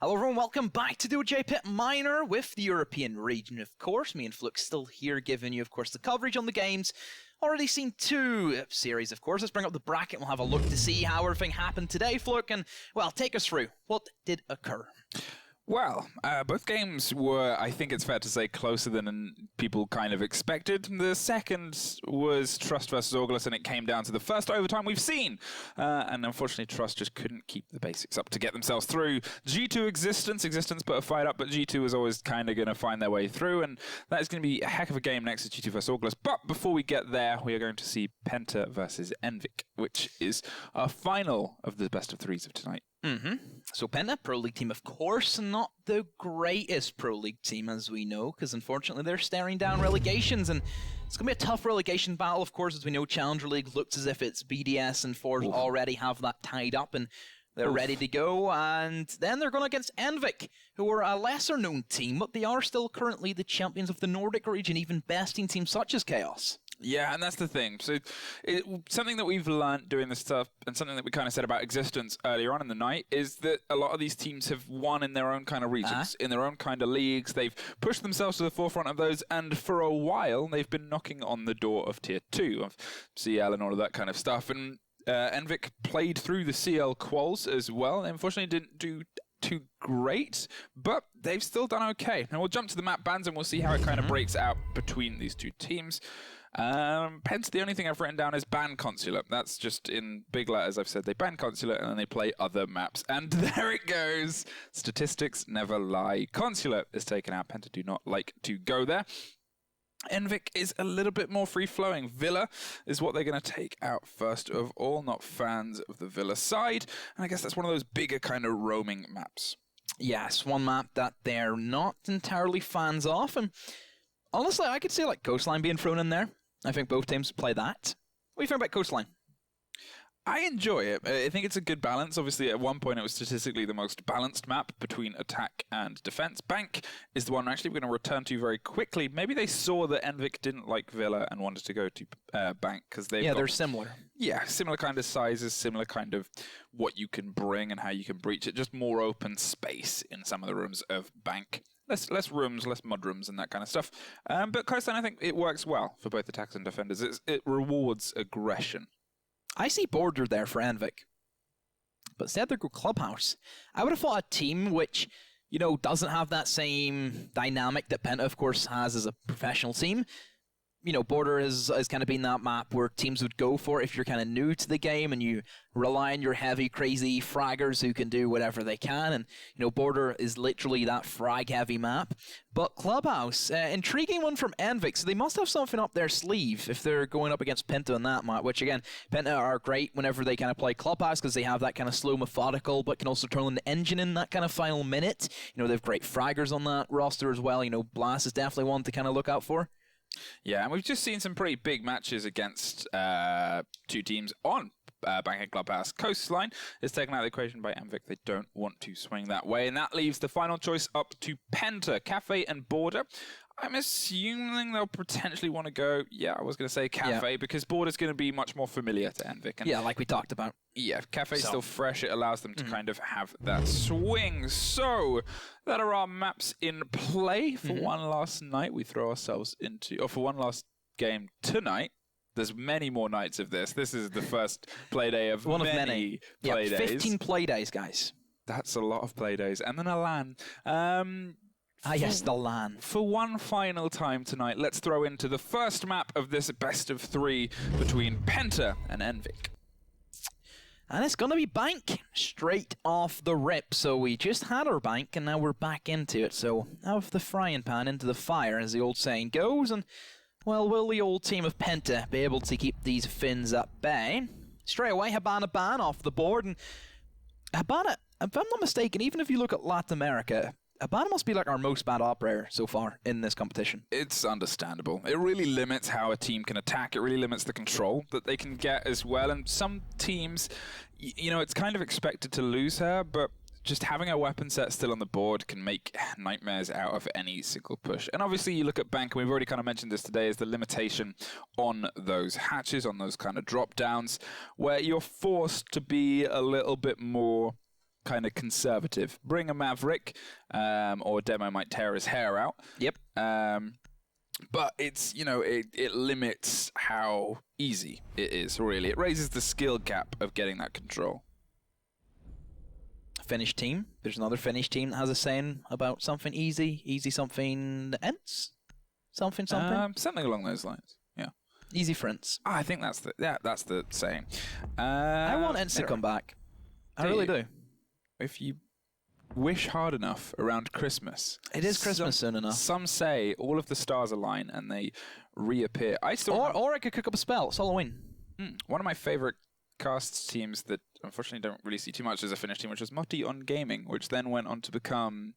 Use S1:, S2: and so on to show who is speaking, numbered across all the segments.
S1: Hello everyone, welcome back to the OGA Pit Minor with the European region, of course. Me and Flux still here giving you, of course, the coverage on the games. Already seen two series, of course. Let's bring up the bracket and we'll have a look to see how everything happened today, Flux. And, well, take us through. What did occur?
S2: Well, both games were, I think it's fair to say, closer than people kind of expected. The second was Trust versus Augulus, and it came down to the first overtime we've seen. And unfortunately, Trust just couldn't keep the basics up to get themselves through. G2 Existence put a fight up, but G2 was always kind of going to find their way through, and that is going to be a heck of a game next to G2 versus Augulus. But before we get there, we are going to see Penta versus Envik, which is our final of the best of threes of tonight.
S1: So Penta, Pro League team, of course, not the greatest Pro League team, as we know, because unfortunately they're staring down relegations, and it's going to be a tough relegation battle, of course. As we know, Challenger League looks as if it's BDS and Forge already have that tied up, and they're ready to go, and then they're going against Envik, who are a lesser-known team, but they are still currently the champions of the Nordic region, even besting teams such as Chaos.
S2: Yeah, and that's the thing. So, something that we've learned doing this stuff, and something that we kind of said about Existence earlier on in the night, is that a lot of these teams have won in their own kind of regions, in their own kind of leagues. They've pushed themselves to the forefront of those, and for a while, they've been knocking on the door of Tier 2, of CL and all of that kind of stuff. And Envik played through the CL quals as well. They unfortunately didn't do too great, but they've still done okay. Now we'll jump to the map bans and we'll see how it kind of breaks out between these two teams. Hence, the only thing I've written down is ban Consulate. That's just in big letters. I've said they ban Consulate and then they play other maps. And there it goes. Statistics never lie. Consulate is taken out. Penta do not like to go there. Envik is a little bit more free-flowing. Villa is what they're going to take out first of all. Not fans of the Villa side. And I guess that's one of those bigger kind of roaming maps.
S1: Yes, one map that they're not entirely fans of. And honestly, I could see like Coastline being thrown in there. I think both teams play that. What do you think about Coastline?
S2: I enjoy it. I think it's a good balance. Obviously, at one point, it was statistically the most balanced map between attack and defense. Bank is the one actually we're going to return to very quickly. Maybe they saw that Envik didn't like Villa and wanted to go to Bank because
S1: they're similar.
S2: Yeah, similar kind of sizes, similar kind of what you can bring and how you can breach it. Just more open space in some of the rooms of Bank. Less rooms, less mudrooms and that kind of stuff. But Coastline, I think it works well for both attacks and defenders. It rewards aggression.
S1: I see Border there for Envik. But instead they go Clubhouse. I would have thought a team which, you know, doesn't have that same dynamic that Penta, of course, has as a professional team. you know, Border has kind of been that map where teams would go for if you're kind of new to the game and you rely on your heavy, crazy fraggers who can do whatever they can. And, you know, Border is literally that frag-heavy map. But Clubhouse, intriguing one from Envik. So they must have something up their sleeve if they're going up against Penta on that map, which, again, Penta are great whenever they kind of play Clubhouse because they have that kind of slow, methodical, but can also turn on the engine in that kind of final minute. You know, they have great fraggers on that roster as well. You know, Blast is definitely one to kind of look out for.
S2: Yeah, and we've just seen some pretty big matches against two teams on Bankhead Clubhouse. Coastline is taken out of the equation by Envik. They don't want to swing that way, and that leaves the final choice up to Penta, Cafe, and Border. I'm assuming they'll potentially want to go, I was going to say Cafe, because Border's going to be much more familiar to Envik. And
S1: yeah, like we talked about.
S2: Yeah, Cafe's still fresh. It allows them to kind of have that swing. So, that are our maps in play for one last night. We throw ourselves into, or for one last game tonight. There's many more nights of this. This is the first play day of many play days.
S1: 15 play days, guys.
S2: That's a lot of play days. And then a LAN.
S1: Yes, the LAN.
S2: For one final time tonight, let's throw into the first map of this best of 3 between Penta and Envik.
S1: And it's going to be Bank straight off the rip. So we just had our Bank, and now we're back into it. So out of the frying pan into the fire, as the old saying goes. And, well, will the old team of Penta be able to keep these Finns at bay? Straight away, Habana ban off the board. And Habana, if I'm not mistaken, even if you look at Latin America, Habana must be like our most bad operator so far in this competition.
S2: It's understandable. It really limits how a team can attack. It really limits the control that they can get as well. And some teams, you know, it's kind of expected to lose her, but just having a weapon set still on the board can make nightmares out of any single push. And obviously you look at Bank, and we've already kind of mentioned this today, is the limitation on those hatches, on those kind of drop downs, where you're forced to be a little bit more kind of conservative. Bring a Maverick, or Demo might tear his hair out.
S1: Yep.
S2: But it's, you know, it limits how easy it is, really. It raises the skill gap of getting that control.
S1: Finnish team. There's another Finnish team that has a saying about something easy something ends? Something?
S2: Something along those lines, yeah.
S1: Easy friends.
S2: I think that's the saying.
S1: I want Ents to come back. I really do.
S2: If you wish hard enough around Christmas.
S1: It is Christmas soon enough.
S2: Some say all of the stars align and they reappear.
S1: Or I could cook up a spell. It's Halloween.
S2: One of my favorite casts teams that unfortunately don't really see too much as a Finnish team, which was Moti on Gaming, which then went on to become,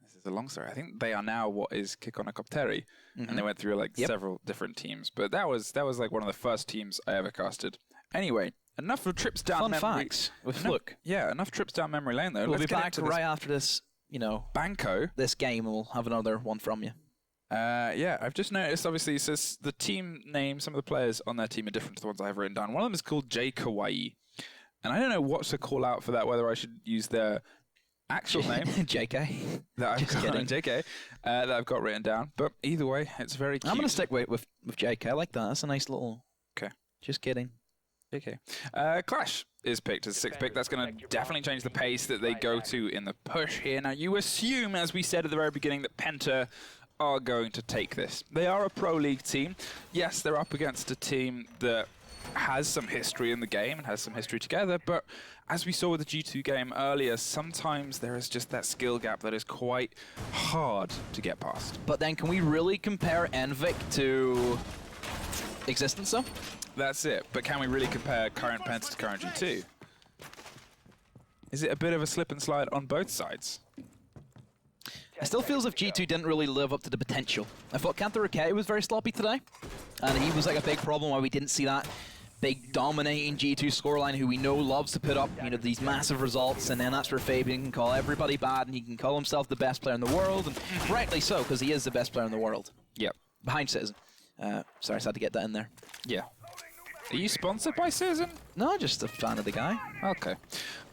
S2: this is a long story, I think they are now what is Kikonakopteri, and they went through like several different teams, but that was like one of the first teams I ever casted. Anyway, enough of trips down memory.
S1: Facts with Fluke.
S2: Yeah, enough trips down memory lane though.
S1: We'll be back right after this, you know,
S2: Banco.
S1: This game, we'll have another one from you.
S2: Yeah, I've just noticed, obviously, it says the team name, some of the players on their team are different to the ones I've written down. One of them is called J Kawaii. And I don't know what to call out for that, whether I should use their actual name.
S1: JK.
S2: That I've got written down. But either way, it's very cute.
S1: I'm going to stick with JK. I like that. That's a nice little...
S2: Okay.
S1: Just kidding.
S2: Okay. Clash is picked as 6th pick. That's going to definitely change the pace that they go to in the push here. Now, you assume, as we said at the very beginning, that Penta are going to take this. They are a Pro League team. Yes, they're up against a team that has some history in the game and has some history together, but as we saw with the G2 game earlier, sometimes there is just that skill gap that is quite hard to get past.
S1: But then can we really compare Envik to Existence, though?
S2: That's it. But can we really compare current Penta to current G2? Is it a bit of a slip and slide on both sides?
S1: It still feels as if G2 didn't really live up to the potential. I thought Cantharake was very sloppy today, and he was like a big problem why we didn't see that big dominating G2 scoreline who we know loves to put up, you know, these massive results, and then that's where Fabian can call everybody bad and he can call himself the best player in the world, and rightly so, because he is the best player in the world.
S2: Yep.
S1: Behind Citizen. Sorry, I just had to get that in there.
S2: Yeah. Are you sponsored by Citizen?
S1: No, just a fan of the guy.
S2: Okay.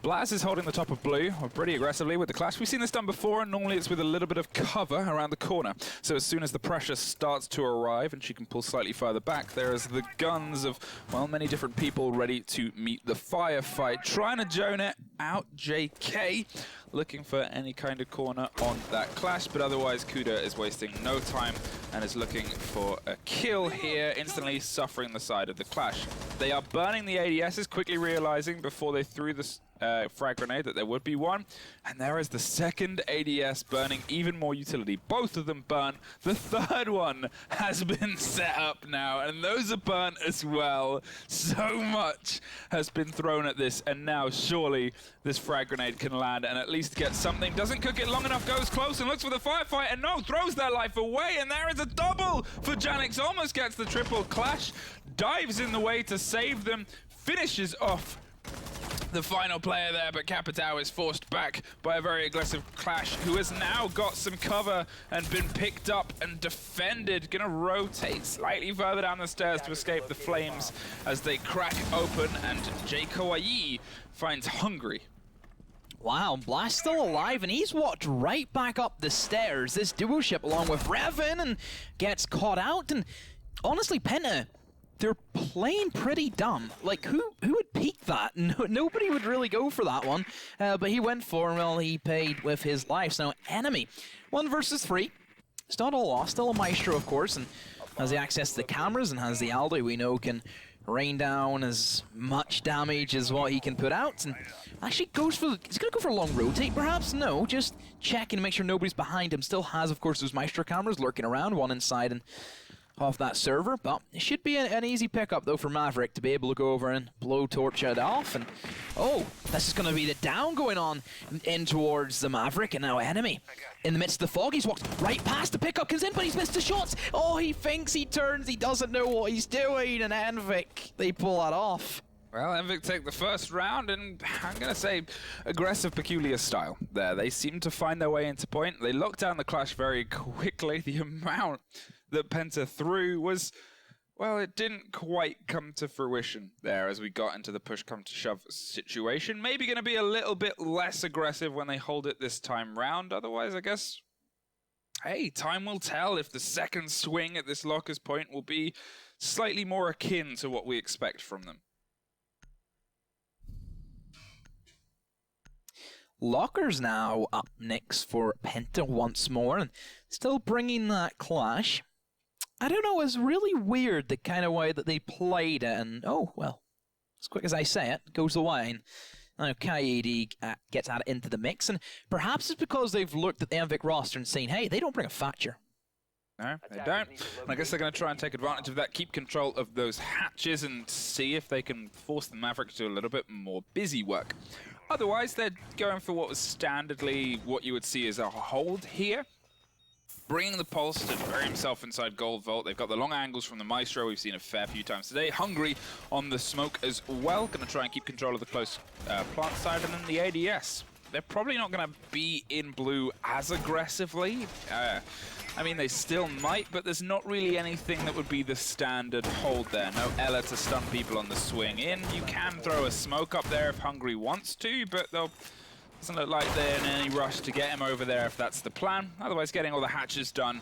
S2: Blaz is holding the top of blue pretty aggressively with the clash. We've seen this done before, and normally it's with a little bit of cover around the corner. So as soon as the pressure starts to arrive and she can pull slightly further back, there's the guns of, well, many different people ready to meet the firefight. Trying to Joan it out, JK. looking for any kind of corner on that clash, but otherwise Kuda is wasting no time and is looking for a kill here, instantly suffering the side of the clash. They are burning the ADSs, quickly realizing before they threw the frag grenade that there would be one, and there is the second ADS burning even more utility. Both of them burn. The third one has been set up now, and those are burnt as well. So much has been thrown at this, and now surely this frag grenade can land and at least get something. Doesn't cook it long enough, goes close and looks for the firefight, and no, throws their life away, and there is a double for Janix. Almost gets the triple. Clash dives in the way to save them, finishes off the final player there, but Capitao is forced back by a very aggressive Clash, who has now got some cover and been picked up and defended. Gonna rotate slightly further down the stairs to escape the flames as they crack open, and Jay Kawaii finds Hungry.
S1: Wow, Blast still alive, and he's walked right back up the stairs, this duo ship along with Revan, and gets caught out. And honestly, Penta, they're playing pretty dumb. Like, who would peek that? Nobody would really go for that one. But he went for, well, he paid with his life. So, Enemy, 1 versus 3. It's not all lost. Still a Maestro, of course, and has the access to the cameras and has the Aldi we know can rain down as much damage as what he can put out. And actually goes for, he's going to go for a long rotate, perhaps? No, just checking to make sure nobody's behind him. Still has, of course, those Maestro cameras lurking around, one inside and off that server, but it should be an easy pickup though for Maverick to be able to go over and blowtorch it off. And oh, this is going to be the down going on in towards the Maverick, and now Enemy in the midst of the fog. He's walked right past the pickup, comes in, but he's missed the shots. Oh, he thinks he turns, he doesn't know what he's doing, and Envik, they pull that off.
S2: Well, Envik take the first round, and I'm going to say aggressive, peculiar style there. They seem to find their way into point. They lock down the Clash very quickly. The amount that Penta threw was, well, it didn't quite come to fruition there as we got into the push-come-to-shove situation. Maybe going to be a little bit less aggressive when they hold it this time round. Otherwise, I guess, hey, time will tell if the second swing at this locker's point will be slightly more akin to what we expect from them.
S1: Locker's now up next for Penta once more, and still bringing that Clash. I don't know, it's really weird the kind of way that they played it, and oh, well, as quick as I say it, goes the wine. Now Kaidi gets added into the mix, and perhaps it's because they've looked at the Envik roster and seen, hey, they don't bring a Thatcher.
S2: No, they don't. And I guess they're going to try and take advantage of that, keep control of those hatches, and see if they can force the Maverick to do a little bit more busy work. Otherwise, they're going for what was standardly what you would see as a hold here. Bringing the Pulse to bury himself inside Gold Vault. They've got the long angles from the Maestro we've seen a fair few times today. Hungry on the smoke as well. Going to try and keep control of the close plant side. And then the ADS. They're probably not going to be in blue as aggressively. I mean, they still might, but there's not really anything that would be the standard hold there. No Ella to stun people on the swing in. You can throw a smoke up there if Hungry wants to, but they'll... Doesn't look like they're in any rush to get him over there if that's the plan. Otherwise, getting all the hatches done,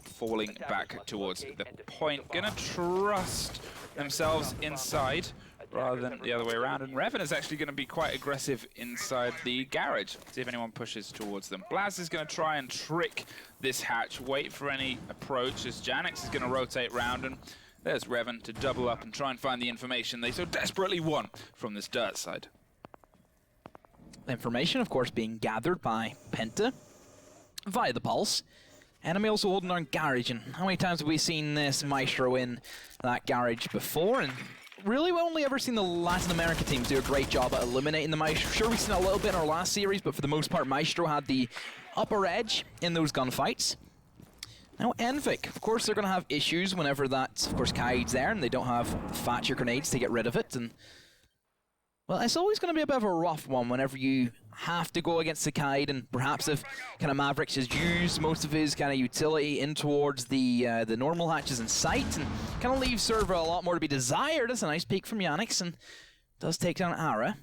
S2: falling back towards the point. Gonna trust themselves inside rather than the other way around. And Revan is actually going to be quite aggressive inside the garage. See if anyone pushes towards them. Blaz is going to try and trick this hatch, wait for any approach as Janix is going to rotate round. And there's Revan to double up and try and find the information they so desperately want from this dirt side.
S1: Information, of course, being gathered by Penta via the Pulse. Enemy also holding on garage, and how many times have we seen this Maestro in that garage before? And really, we've only ever seen the Latin America teams do a great job at eliminating the Maestro. Sure, we've seen a little bit in our last series, but for the most part, Maestro had the upper edge in those gunfights. Now, Envik, of course, they're going to have issues whenever that, of course, Kaid's there, and they don't have Thatcher grenades to get rid of it. And well, it's always going to be a bit of a rough one whenever you have to go against the Kaid, and perhaps if kind of Mavericks has used most of his kind of utility in towards the normal hatches in sight, and kind of leaves server a lot more to be desired. That's a nice peek from Janix, and does take down Ara.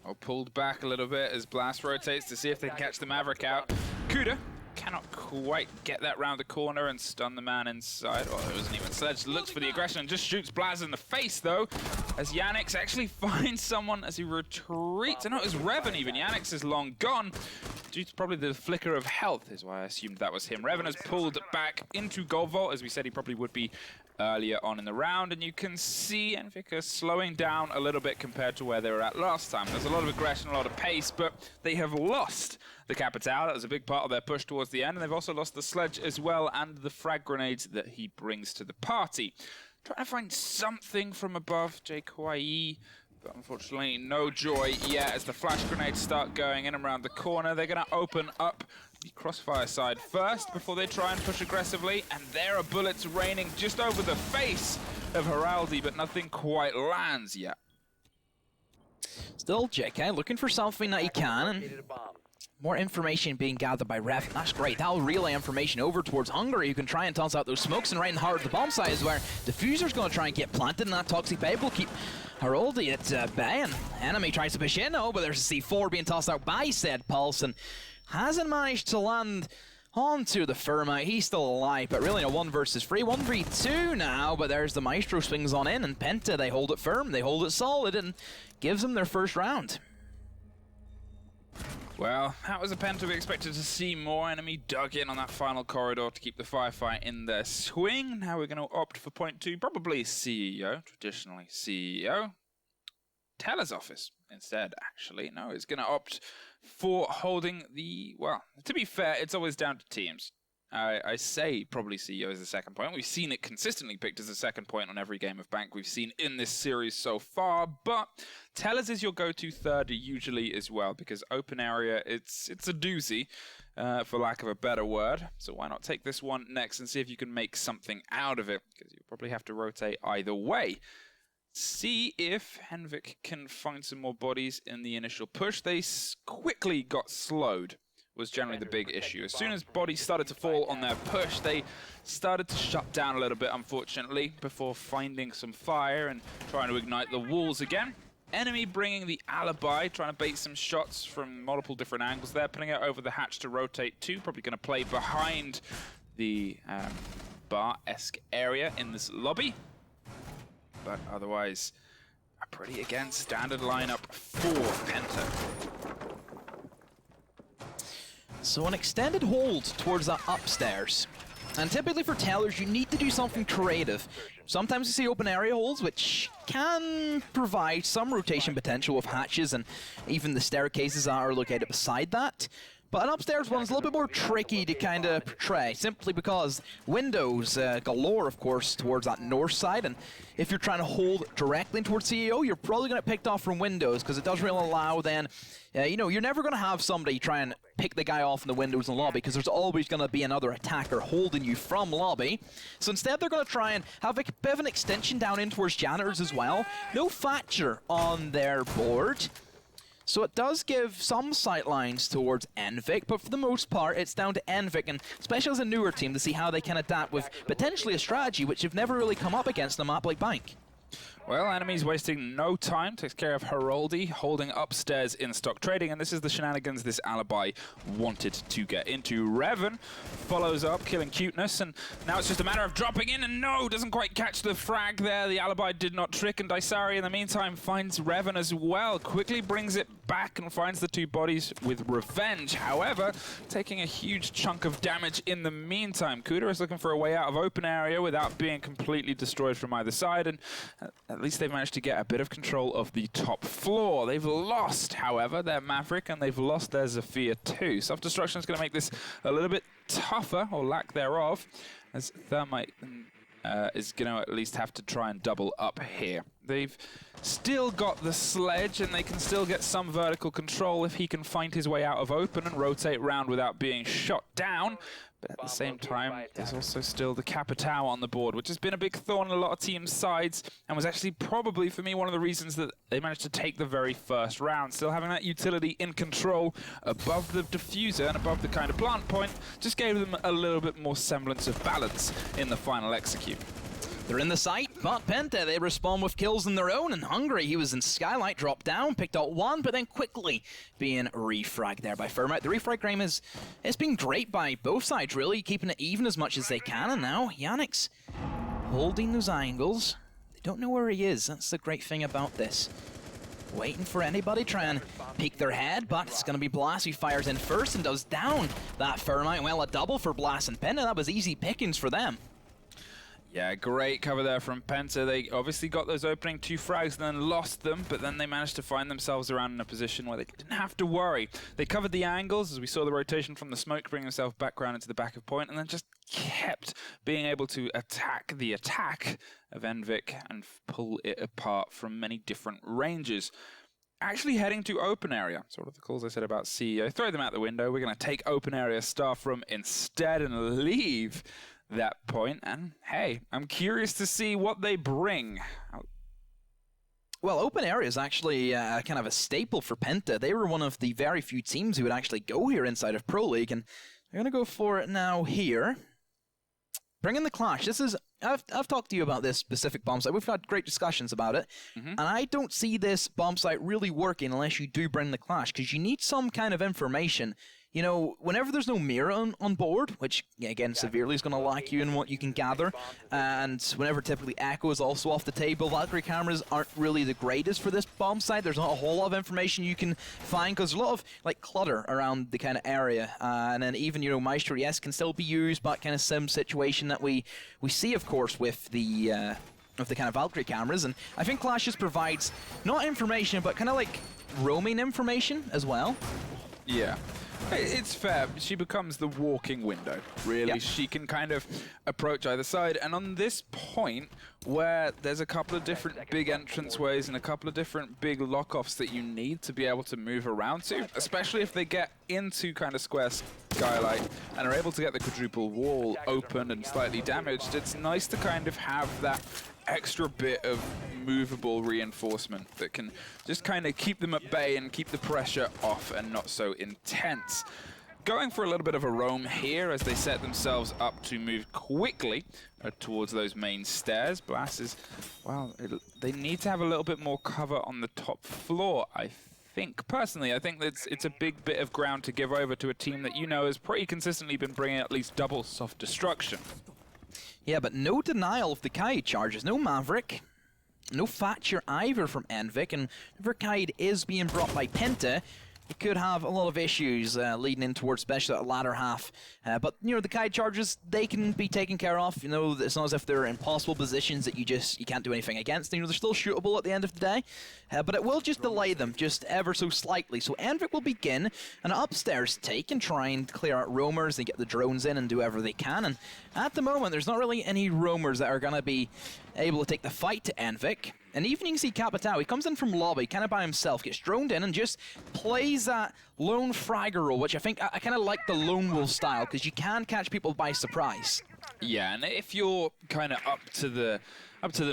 S2: Oh, pulled back a little bit as Blast rotates to see if they can catch the Maverick out. Kuda cannot quite get that round the corner and stun the man inside. Oh, it wasn't even Sledge. Looks for the aggression and just shoots Blaz in the face, though. as Yannick's actually finds someone as he retreats. I know it was Revan even. Yannick's is long gone. Due to probably the flicker of health is why I assumed that was him. Revan has pulled back into Gold Vault, as we said he probably would be earlier on in the round, and you can see Envika slowing down a little bit compared to where they were at last time. There's a lot of aggression, a lot of pace, but they have lost the Capitale. That was a big part of their push towards the end, and they've also lost the sledge as well, and the frag grenades that he brings to the party. Trying to find something from above, JKYE, but unfortunately no joy yet as the flash grenades start going in and around the corner. They're going to open up the crossfire side first before they try and push aggressively, and there are bullets raining just over the face of Heraldi, but nothing quite lands yet.
S1: Still, JK looking for something that he can, and more information being gathered by Ref. That's great. That'll relay information over towards Hungary, who can try and toss out those smokes, and right in the heart of the bomb site is where Diffuser's going to try and get planted, and that Toxic Babe will keep Heraldi at bay. And Enemy tries to push in, but there's a C4 being tossed out by said Pulse, and hasn't managed to land onto the Thermite. He's still alive, but really a 1 versus 3. 1v2 now, but there's the Maestro swings on in, and Penta, they hold it firm, they hold it solid, and gives them their first round.
S2: Well, that was a Penta we expected to see more. Enemy dug in on that final corridor to keep the firefight in their swing. Now we're going to opt for point 2, probably CEO, traditionally CEO. Teller's office instead, actually. No, it's going to opt for holding the, well, to be fair, it's always down to teams. I say probably CEO is the second point. We've seen it consistently picked as a second point on every game of Bank we've seen in this series so far, but Tellers is your go-to third usually as well, because open area, it's a doozy, for lack of a better word. So why not take this one next and see if you can make something out of it, because you'll probably have to rotate either way. See if Henvik can find some more bodies in the initial push. They quickly got slowed, was generally the big issue. As soon as bodies started to fall on their push, they started to shut down a little bit, unfortunately, before finding some fire and trying to ignite the walls again. Enemy bringing the alibi, trying to bait some shots from multiple different angles there, putting it over the hatch to rotate 2, probably going to play behind the bar-esque area in this lobby. But otherwise, a pretty, again, standard lineup for Penta.
S1: So an extended hold towards that upstairs. And typically for Tellers, you need to do something creative. Sometimes you see open area holds, which can provide some rotation potential with hatches and even the staircases that are located beside that. But an upstairs one's a little bit more tricky to kind of portray, simply because windows galore, of course, towards that north side. And if you're trying to hold directly towards CEO, you're probably going to get picked off from windows, because it doesn't really allow then, you know, you're never going to have somebody try and pick the guy off in the windows in the lobby, because there's always going to be another attacker holding you from lobby. So instead, they're going to try and have a bit of an extension down in towards janitors as well. No Thatcher on their board. So it does give some sightlines towards Envik, but for the most part, it's down to Envik, and especially as a newer team, to see how they can adapt with potentially a strategy which have never really come up against a map like Bank.
S2: Well, Enemy's wasting no time, takes care of Heraldi, holding upstairs in stock trading, and this is the shenanigans this alibi wanted to get into. Revan follows up, killing Cuteness, and now it's just a matter of dropping in, and no, doesn't quite catch the frag there. The alibi did not trick, and Daisari in the meantime finds Revan as well, quickly brings it back and finds the 2 bodies with revenge. However, taking a huge chunk of damage in the meantime. Kuda is looking for a way out of open area without being completely destroyed from either side, and at least they've managed to get a bit of control of the top floor. They've lost, however, their Maverick, and they've lost their Zephyr too. Self-destruction is going to make this a little bit tougher, or lack thereof, as Thermite is going to at least have to try and double up here. They've still got the sledge, and they can still get some vertical control if he can find his way out of open and rotate round without being shot down. But at the same time, there's also still the Capitao on the board, which has been a big thorn in a lot of teams' sides, and was actually probably, for me, one of the reasons that they managed to take the very first round. Still having that utility in control above the diffuser and above the kind of plant point just gave them a little bit more semblance of balance in the final execute.
S1: They're in the site, but Penta, they respond with kills in their own, and Hungry, he was in Skylight, dropped down, picked out 1, but then quickly being refragged there by Thermite. The refrag game it's been great by both sides, really, keeping it even as much as they can, and now Yannick's holding those angles. They don't know where he is. That's the great thing about this. Waiting for anybody, try and peek their head, but it's going to be Blast who fires in first and does down that Thermite. Well, a double for Blast and Penta. That was easy pickings for them.
S2: Yeah, great cover there from Penta. They obviously got those opening 2 frags and then lost them, but then they managed to find themselves around in a position where they didn't have to worry. They covered the angles, as we saw the rotation from the smoke, bringing themselves back around into the back of point, and then just kept being able to attack the attack of Envik and pull it apart from many different ranges. Actually heading to open area, sort of the calls I said about CEO. Throw them out the window. We're going to take open area staff room instead and leave that point, and hey, I'm curious to see what they bring.
S1: Well, open area is actually kind of a staple for Penta. They were one of the very few teams who would actually go here inside of Pro League, and they're going to go for it now here. Bring in the Clash. This is, I've talked to you about this specific bomb site. We've had great discussions about it, and I don't see this bomb site really working unless you do bring the Clash, because you need some kind of information. You know, whenever there's no mirror on board, which, again, severely is going to lack you in what you can gather, and whenever typically Echo is also off the table, Valkyrie cameras aren't really the greatest for this bomb site. There's not a whole lot of information you can find, because there's a lot of, like, clutter around the kind of area, and then even, you know, Maestro, yes, can still be used, but kind of sim situation that we see, of course, with the kind of Valkyrie cameras, and I think Clash just provides, not information, but kind of like roaming information as well.
S2: Yeah. It's fair. She becomes the walking window, really. Yep. She can kind of approach either side. And on this point, where there's a couple of different big entranceways and a couple of different big lock-offs that you need to be able to move around to, especially if they get into kind of square skylight and are able to get the quadruple wall open and slightly damaged, it's nice to kind of have that extra bit of movable reinforcement that can just kind of keep them at bay and keep the pressure off and not so intense. Going for a little bit of a roam here as they set themselves up to move quickly towards those main stairs. Blast is, well, they need to have a little bit more cover on the top floor, I think. Personally, I think that it's a big bit of ground to give over to a team that you know has pretty consistently been bringing at least double soft destruction.
S1: Yeah, but no denial of the Kaid charges. No Maverick, no Thatcher either from Envik, and whenever Kaid is being brought by Penta, it could have a lot of issues leading in towards especially that latter half. But, you know, the Kaid charges, they can be taken care of. You know, it's not as if they're in impossible positions that you can't do anything against. You know, they're still shootable at the end of the day. But it will just delay them just ever so slightly. So Envik will begin an upstairs take and try and clear out roamers and get the drones in and do whatever they can. And at the moment, there's not really any roamers that are going to be able to take the fight to Envik. And even you can see Capitao, he comes in from lobby, kind of by himself, gets droned in and just plays that lone fragger role, which I think I kind of like the lone wolf style, because you can catch people by surprise.
S2: Yeah, and if you're kind of up to the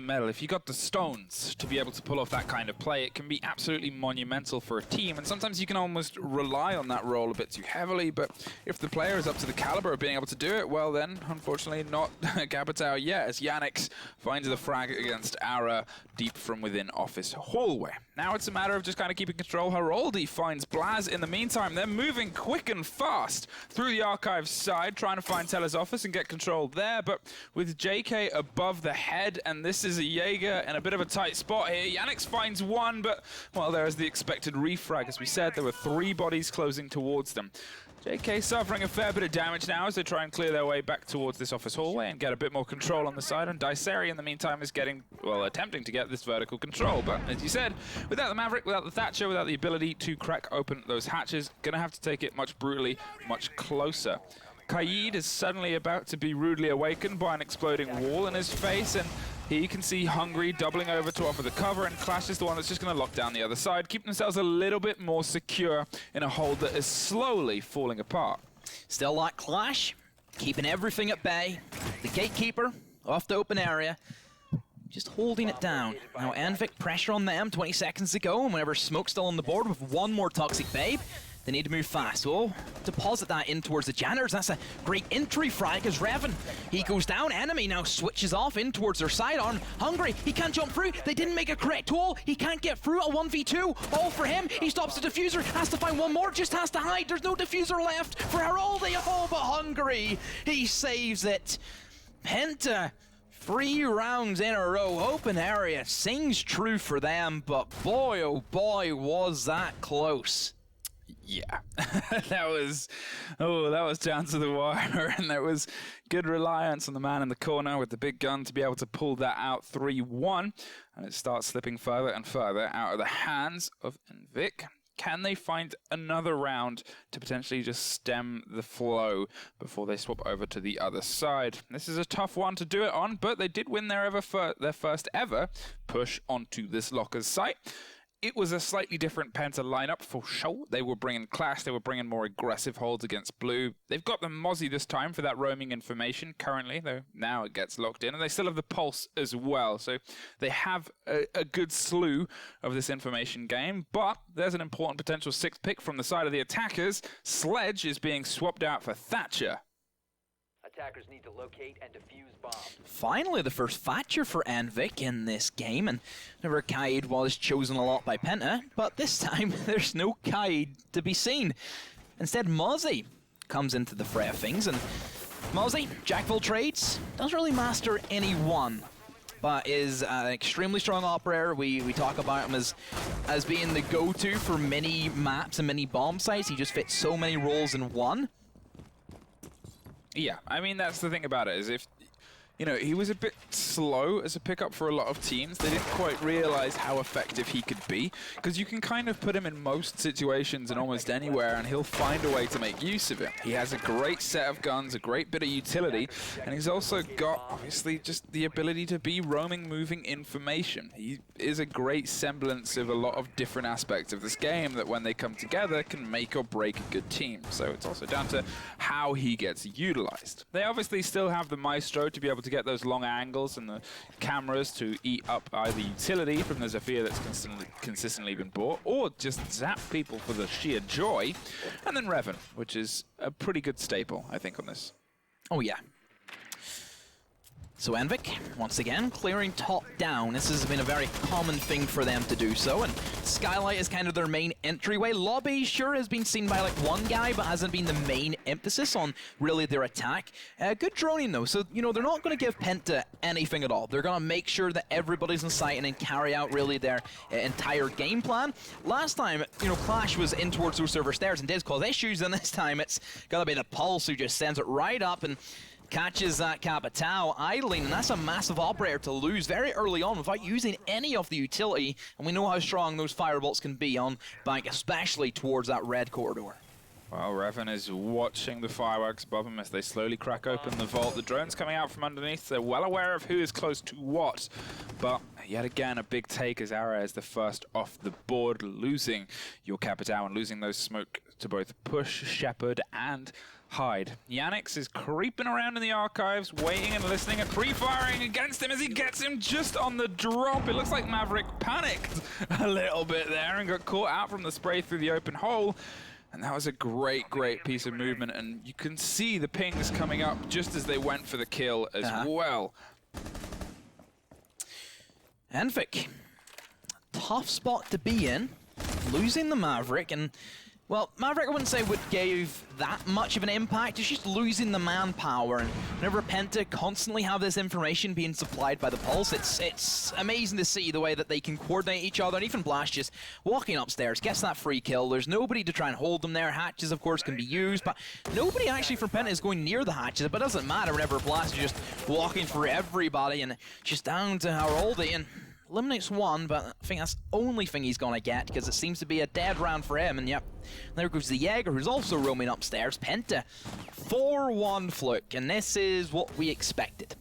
S2: metal, if you got the stones to be able to pull off that kind of play, it can be absolutely monumental for a team, and sometimes you can almost rely on that role a bit too heavily, but if the player is up to the caliber of being able to do it, well then, unfortunately not Capitao yet, as Yannick finds the frag against Ara deep from within office hallway. Now it's a matter of just kind of keeping control. Haroldi finds Blaz in the meantime. They're moving quick and fast through the archive side, trying to find Teller's office and get control there, but with JK above the head, and this is a Jaeger in a bit of a tight spot here. Yannick finds one, but, well, there is the expected refrag. As we said, there were 3 bodies closing towards them. JK suffering a fair bit of damage now as they try and clear their way back towards this office hallway and get a bit more control on the side, and Dyseri in the meantime is getting, well, attempting to get this vertical control, but as you said, without the Maverick, without the Thatcher, without the ability to crack open those hatches, gonna have to take it much brutally, much closer. Kaid is suddenly about to be rudely awakened by an exploding wall in his face, and he can see Hungry doubling over to offer the cover, and Clash is the one that's just going to lock down the other side, keep themselves a little bit more secure in a hold that is slowly falling apart.
S1: Still like Clash, keeping everything at bay. The gatekeeper off the open area, just holding it down. Now Envik, pressure on them 20 seconds to go, and whenever Smoke's still on the board with one more Toxic Babe, they need to move fast. So deposit that in towards the janitors. That's a great entry frag as Revan, he goes down. Enemy now switches off in towards their sidearm. Hungry, he can't jump through. They didn't make a correct hole. He can't get through. A 1v2 all for him. He stops the diffuser, has to find one more, just has to hide. There's no diffuser left for Haroldi. Oh, but Hungry, he saves it. Penta 3 rounds in a row, open area, sings true for them, but boy, oh boy, was that close.
S2: Yeah, that was down to the wire, and there was good reliance on the man in the corner with the big gun to be able to pull that out 3-1, and it starts slipping further and further out of the hands of Envik. Can they find another round to potentially just stem the flow before they swap over to the other side? This is a tough one to do it on, but they did win their first ever push onto this Locker's site. It was a slightly different Penta lineup for sure. They were bringing Clash, they were bringing more aggressive holds against Blue. They've got the Mozzie this time for that roaming information currently, though now it gets locked in. And they still have the Pulse as well. So they have a good slew of this information game. But there's an important potential 6th pick from the side of the attackers. Sledge is being swapped out for Thatcher.
S3: Attackers need to locate and defuse bombs.
S1: Finally, the first Thatcher for Envik in this game, and remember, Kaid was chosen a lot by Penta, but this time there's no Kaid to be seen. Instead, Mozzie comes into the fray of things, and Mozzie, jack of all trades, doesn't really master any one, but is an extremely strong operator. We talk about him as being the go-to for many maps and many bomb sites. He just fits so many roles in one.
S2: Yeah, I mean, that's the thing about it, is if, you know, he was a bit slow as a pickup for a lot of teams. They didn't quite realize how effective he could be, because you can kind of put him in most situations and almost anywhere, and he'll find a way to make use of it. He has a great set of guns, a great bit of utility, and he's also got, obviously, just the ability to be roaming, moving information. He is a great semblance of a lot of different aspects of this game that, when they come together, can make or break a good team. So it's also down to how he gets utilized. They obviously still have the Maestro to be able to get those long angles and the cameras to eat up either utility from the Sapphire that's consistently been bought, or just zap people for the sheer joy. And then Revan, which is a pretty good staple, I think, on this.
S1: Oh yeah. So Envik, once again, clearing top down. This has been a very common thing for them to do so, and Skylight is kind of their main entryway. Lobby sure has been seen by like one guy, but hasn't been the main emphasis on really their attack. Good droning though, so you know, they're not going to give Penta anything at all. They're going to make sure that everybody's in sight and then carry out really their entire game plan. Last time, you know, Clash was in towards those server stairs and did cause issues, and this time it's got to be the Pulse who just sends it right up and catches that Capitao idling, and that's a massive operator to lose very early on without using any of the utility, and we know how strong those firebolts can be on bank, especially towards that red corridor.
S2: Well, Revan is watching the fireworks above him as they slowly crack open the vault. The drone's coming out from underneath. They're well aware of who is close to what, but yet again a big take as Ara is the first off the board, losing your Capitao and losing those smoke to both push, shepherd, and hide. Yannick's is creeping around in the archives, waiting and listening and pre-firing against him as he gets him just on the drop. It looks like Maverick panicked a little bit there and got caught out from the spray through the open hole. And that was a great, great piece of movement, and you can see the pings coming up just as they went for the kill as well.
S1: Envik, tough spot to be in, losing the Maverick, and well, Maverick I wouldn't say would give that much of an impact. It's just losing the manpower, and whenever Penta constantly have this information being supplied by the Pulse, it's amazing to see the way that they can coordinate each other, and even Blast just walking upstairs gets that free kill. There's nobody to try and hold them there. Hatches, of course, can be used, but nobody actually from Penta is going near the hatches, but it doesn't matter whenever Blast is just walking through everybody, and just down to Haroldi, and eliminates one, but I think that's the only thing he's gonna get, because it seems to be a dead round for him, and yep, there goes the Jaeger, who's also roaming upstairs. Penta, 4-1 Fluke, and this is what we expected.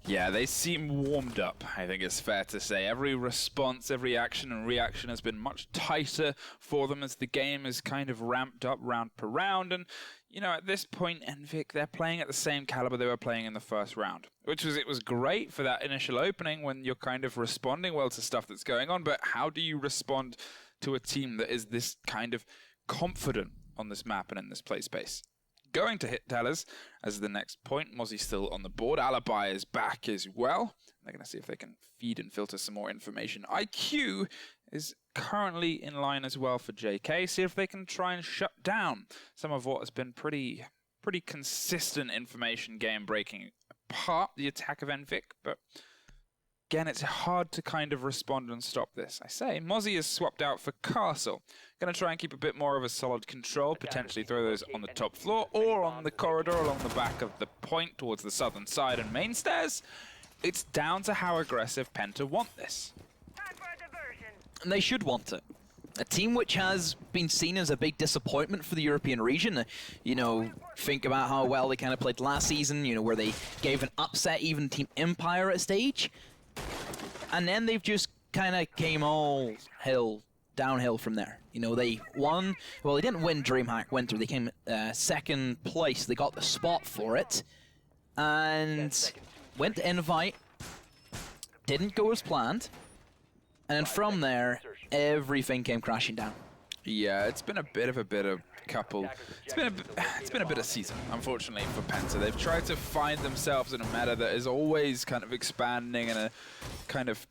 S2: Yeah, they seem warmed up, I think it's fair to say. Every response, every action and reaction has been much tighter for them as the game is kind of ramped up round per round, and you know, at this point, Envik, they're playing at the same caliber they were playing in the first round, it was great for that initial opening when you're kind of responding well to stuff that's going on, but how do you respond to a team that is this kind of confident on this map and in this play space? Going to hit tellers as the next point. Mozzie's still on the board. Alibi is back as well. They're going to see if they can feed and filter some more information. IQ is currently in line as well for JK. See if they can try and shut down some of what has been pretty consistent information game breaking apart the attack of Envik, but again, it's hard to kind of respond and stop this. I say, Mozzie is swapped out for Castle. Going to try and keep a bit more of a solid control, potentially throw those on the top floor or on the corridor along the back of the point towards the southern side and main stairs. It's down to how aggressive Penta want this.
S1: And they should want it. A team which has been seen as a big disappointment for the European region. You know, think about how well they kind of played last season, you know, where they gave an upset even Team Empire at stage. And then they've just kind of came all downhill from there. You know, they won, well, they didn't win DreamHack Winter. They came second place. They got the spot for it. And went to Invite. Didn't go as planned. And then from there, everything came crashing down.
S2: Yeah, it's been a bit of couple. It's been a bit of season, unfortunately, for Penta. They've tried to find themselves in a meta that is always kind of expanding and a kind of.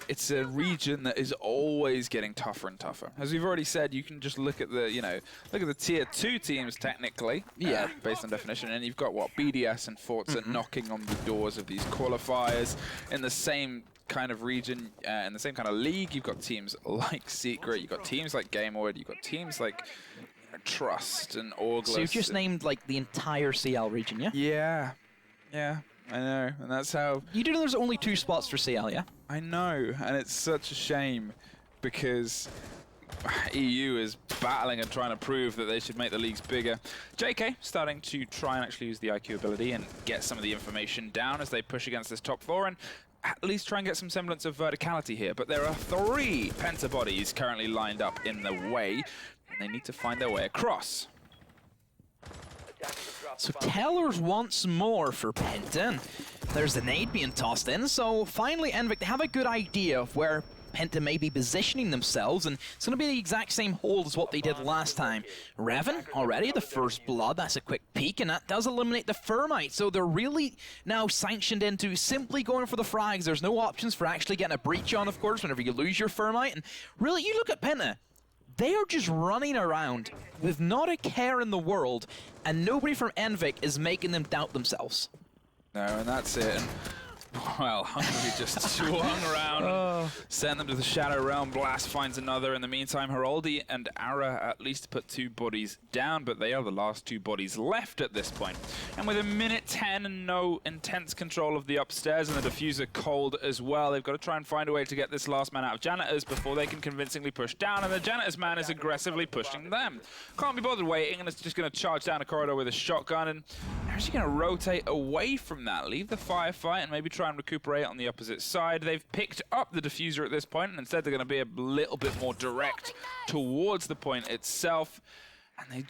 S2: It's a region that is always getting tougher and tougher. As we've already said, you can just look at the, look at the tier 2 teams technically, based on definition, and you've got what BDS and Forza knocking on the doors of these qualifiers in the same kind of region, in the same kind of league. You've got teams like Secret, you've got teams like Gamewood, you've got teams like Trust and Orgless.
S1: So you've just named like the entire CL region, yeah?
S2: Yeah, I know, and that's how...
S1: You do know there's only 2 spots for CL, yeah?
S2: I know, and it's such a shame because EU is battling and trying to prove that they should make the leagues bigger. JK starting to try and actually use the IQ ability and get some of the information down as they push against this top floor and at least try and get some semblance of verticality here. But there are 3 Penta bodies currently lined up in the way, and they need to find their way across.
S1: So Tellers once more for Penta. There's the nade being tossed in, so finally Envik, they have a good idea of where Penta may be positioning themselves, and it's going to be the exact same hold as what they did last time. Revan, already the first blood, that's a quick peek, and that does eliminate the Thermite, so they're really now sanctioned into simply going for the frags. There's no options for actually getting a breach on, of course, whenever you lose your Thermite, and really, you look at Penta, they are just running around with not a care in the world, and nobody from Envik is making them doubt themselves.
S2: No, and that's it. And, well, Hungary just swung around and sent them to the Shadow Realm. Blast finds another. In the meantime, Heroldi and Ara at least put 2 bodies down, but they are the last 2 bodies left at this point. And with a minute 10 and no intense control of the upstairs and the diffuser cold as well, they've got to try and find a way to get this last man out of Janitors before they can convincingly push down, and the Janitors man is aggressively pushing them. Can't be bothered waiting, and it's just going to charge down a corridor with a shotgun, and they're actually going to rotate away from that, leave the firefight, and maybe try and recuperate on the opposite side. They've picked up the diffuser at this point, and instead they're going to be a little bit more direct towards the point itself. And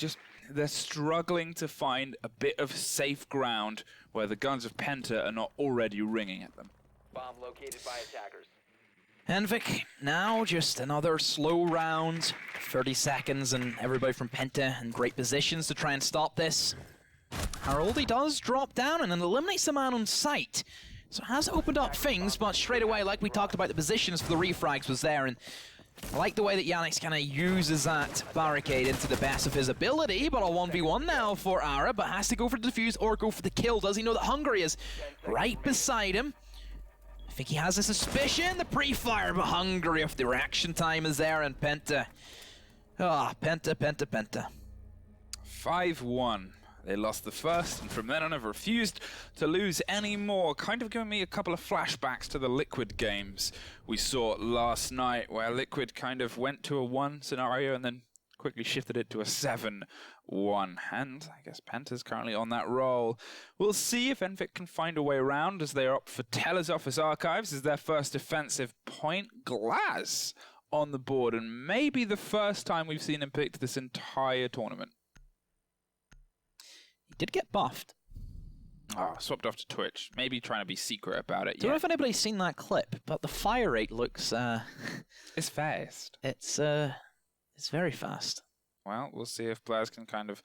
S2: they're struggling to find a bit of safe ground where the guns of Penta are not already ringing at them.
S3: Bomb located by attackers.
S1: Envik, now just another slow round, 30 seconds, and everybody from Penta in great positions to try and stop this. Heroldi does drop down and then eliminates the man on sight. So it has opened up things, but straight away, like we talked about, the positions for the refrags was there, and I like the way that Yannick's kind of uses that barricade into the best of his ability, but a 1v1 now for Ara, but has to go for the defuse or go for the kill. Does he know that Hungary is right beside him? I think he has a suspicion, the pre-fire, but Hungary, if the reaction time is there, and Penta. Penta.
S2: 5-1. They lost the first, and from then on have refused to lose any more. Kind of giving me a couple of flashbacks to the Liquid games we saw last night, where Liquid kind of went to a 1 scenario and then quickly shifted it to a 7-1. And I guess Penta's currently on that roll. We'll see if Envik can find a way around as they opt for Teller's Office Archives as their first defensive point. Glaz on the board, and maybe the first time we've seen him picked this entire tournament.
S1: He did get buffed.
S2: Oh, swapped off to Twitch. Maybe trying to be secret about it.
S1: Don't know if anybody's seen that clip, but the fire rate looks...
S2: it's fast.
S1: It's very fast.
S2: Well, we'll see if Blaz can kind of...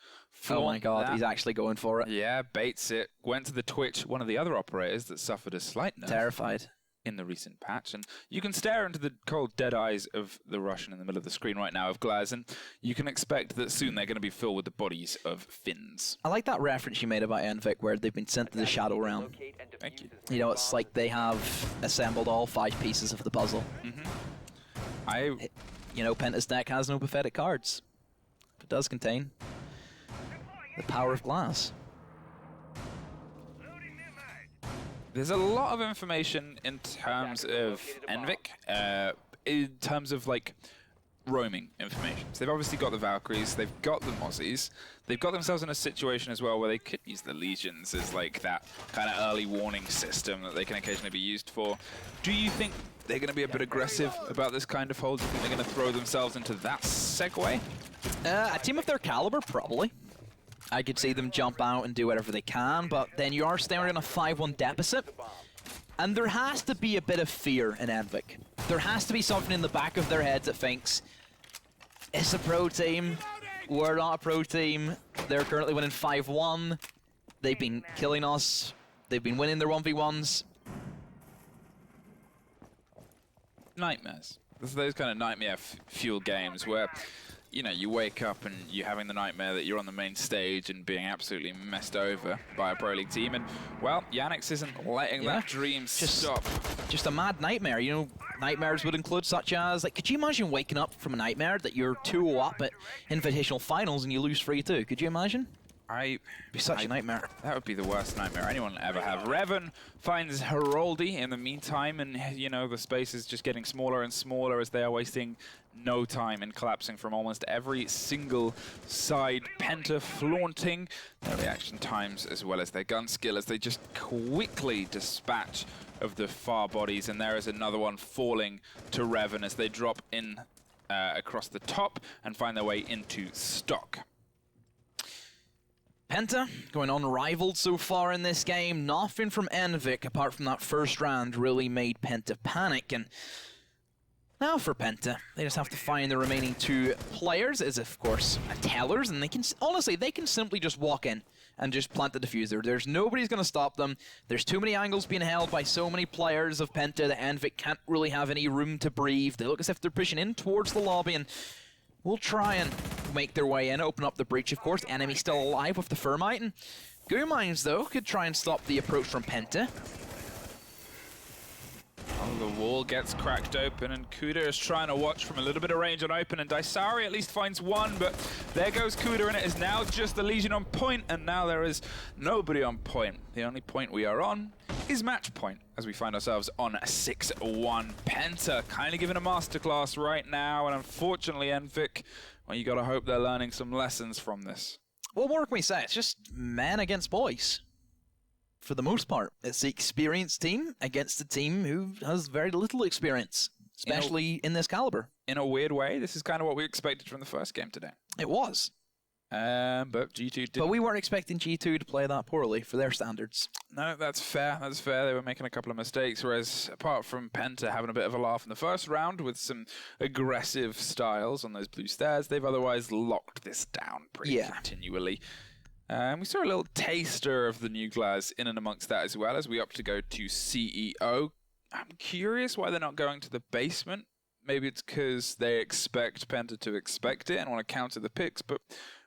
S1: Oh my god, he's actually going for it.
S2: Yeah, baits it. Went to the Twitch, one of the other operators that suffered a slight nerf.
S1: Terrified.
S2: in the recent patch, and you can stare into the cold dead eyes of the Russian in the middle of the screen right now of Glaz, and you can expect that soon they're going to be filled with the bodies of Finns.
S1: I like that reference you made about Envik, where they've been sent to the Shadow Realm.
S2: Thank you.
S1: You know, it's like they have assembled all 5 pieces of the puzzle. You know, Penta's deck has no pathetic cards. It does contain the power of glass.
S2: There's a lot of information in terms of Envik, in terms of like roaming information. So they've obviously got the Valkyries, they've got the Mozzies, they've got themselves in a situation as well where they could use the Legions as like that kind of early warning system that they can occasionally be used for. Do you think they're going to be a bit aggressive about this kind of hold? Do you think they're going to throw themselves into that segue?
S1: A team of their caliber, probably. I could see them jump out and do whatever they can, but then you are staring at a 5-1 deficit. And there has to be a bit of fear in Envik. There has to be something in the back of their heads that thinks, it's a pro team, we're not a pro team, they're currently winning 5-1, they've been killing us, they've been winning their 1v1s.
S2: Nightmares. There's those kind of nightmare-fueled games where, you know, you wake up and you're having the nightmare that you're on the main stage and being absolutely messed over by a Pro League team, and, well, Yannick's isn't letting that dream stop.
S1: Just a mad nightmare, you know. Nightmares would include such as, like, could you imagine waking up from a nightmare that you're 2-0 up at Invitational Finals and you lose 3-2? Could you imagine? It'd be such a nightmare.
S2: That would be the worst nightmare anyone will ever have. Revan finds Heroldi in the meantime, and, you know, the space is just getting smaller and smaller as they are wasting no time in collapsing from almost every single side. Penta flaunting their reaction times as well as their gun skill as they just quickly dispatch of the far bodies, and there is another one falling to Revan as they drop in across the top and find their way into stock.
S1: Penta going unrivaled so far in this game. Nothing from Envik apart from that first round really made Penta panic, and now for Penta, they just have to find the remaining 2 players, as of course Tellers, and they can, honestly, they can simply just walk in and just plant the diffuser. There's nobody's going to stop them. There's too many angles being held by so many players of Penta that Envik can't really have any room to breathe. They look as if they're pushing in towards the lobby, and will try and make their way in, open up the breach, of course. Enemy still alive with the Thermite, and Goo Mines, though, could try and stop the approach from Penta.
S2: Oh, the wall gets cracked open, and Kuda is trying to watch from a little bit of range on open, and Daisari at least finds one, but there goes Kuda, and it is now just the Legion on point, and now there is nobody on point. The only point we are on is match point, as we find ourselves on 6-1. Penta kindly giving a masterclass right now, and unfortunately Envik, well, you gotta hope they're learning some lessons from this.
S1: What more can we say? It's just men against boys. For the most part, it's the experienced team against a team who has very little experience, especially in this caliber.
S2: In a weird way, this is kind of what we expected from the first game today.
S1: It was.
S2: But G2 didn't. But
S1: we weren't expecting G2 to play that poorly for their standards.
S2: No, that's fair. That's fair. They were making a couple of mistakes, whereas apart from Penta having a bit of a laugh in the first round with some aggressive styles on those blue stairs, they've otherwise locked this down pretty continually. We saw a little taster of the new Glaz in and amongst that as well as we opt to go to CEO. I'm curious why they're not going to the basement. Maybe it's because they expect Penta to expect it and want to counter the picks, but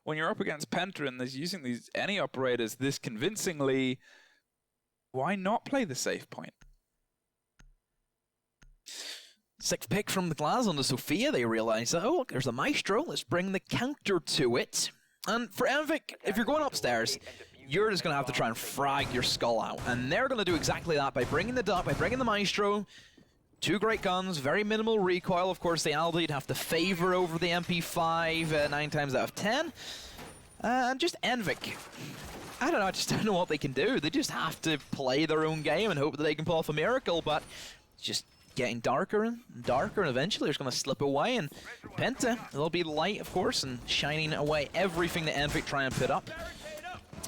S2: when you're up against Penta and they're using these any operators this convincingly, why not play the safe point?
S1: 6th pick from the Glaz on the Sophia. They realize that, oh, look, there's a Maestro. Let's bring the counter to it. And for Envik, if you're going upstairs, you're just going to have to try and frag your skull out. And they're going to do exactly that by bringing the Duck, by bringing the Maestro. 2 great guns, very minimal recoil. Of course, the Aldi'd have to favor over the MP5 9 times out of 10. And just Envik. I don't know, I just don't know what they can do. They just have to play their own game and hope that they can pull off a miracle, but it's just getting darker and darker, and eventually it's going to slip away, and Penta, they'll be light, of course, and shining away everything that Envik try and put up.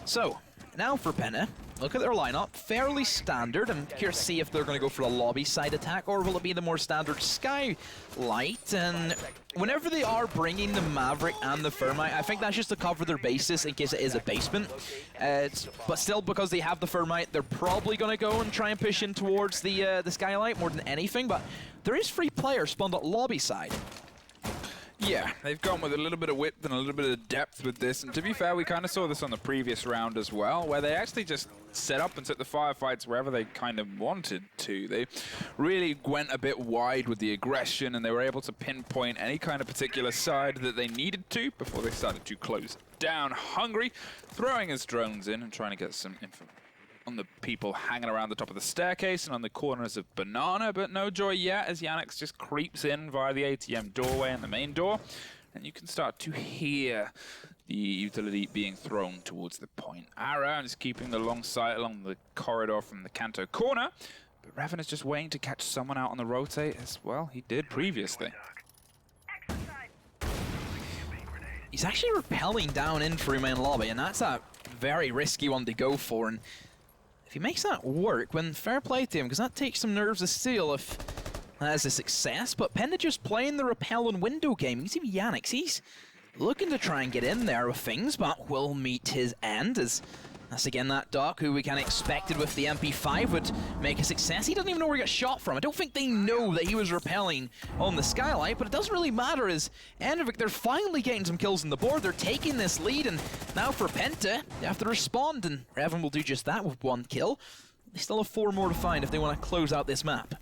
S1: So, now for Penta, look at their lineup, fairly standard. I'm curious to see if they're going to go for a lobby side attack, or will it be the more standard Skylight? And whenever they are bringing the Maverick and the Thermite, I think that's just to cover their bases in case it is a basement. But still, because they have the Thermite, they're probably going to go and try and push in towards the Skylight more than anything. But there is 3 players spawned at lobby side.
S2: Yeah, they've gone with a little bit of width and a little bit of depth with this, and to be fair, we kind of saw this on the previous round as well, where they actually just set up and took the firefights wherever they kind of wanted to. They really went a bit wide with the aggression, and they were able to pinpoint any kind of particular side that they needed to before they started to close down. Hungry, throwing his drones in and trying to get some info on the people hanging around the top of the staircase and on the corners of Banana, but no joy yet as Yannick just creeps in via the ATM doorway and the main door, and you can start to hear the utility being thrown towards the point. Ara is keeping the long sight along the corridor from the Kanto corner, but Revan is just waiting to catch someone out on the rotate as well. He did previously.
S1: He's actually rappelling down in through main lobby, and that's a very risky one to go for. And if he makes that work, then fair play to him, because that takes some nerves of steel if that is a success. But Penta just playing the rappel and window game. You can see Yannick, he's looking to try and get in there with things, but will meet his end as that's again that Doc who we kind of expected with the MP5 would make a success. He doesn't even know where he got shot from. I don't think they know that he was rappelling on the Skylight, but it doesn't really matter as Envik, they're finally getting some kills on the board. They're taking this lead, and now for Penta, they have to respond, and Revan will do just that with 1 kill. They still have 4 more to find if they want to close out this map.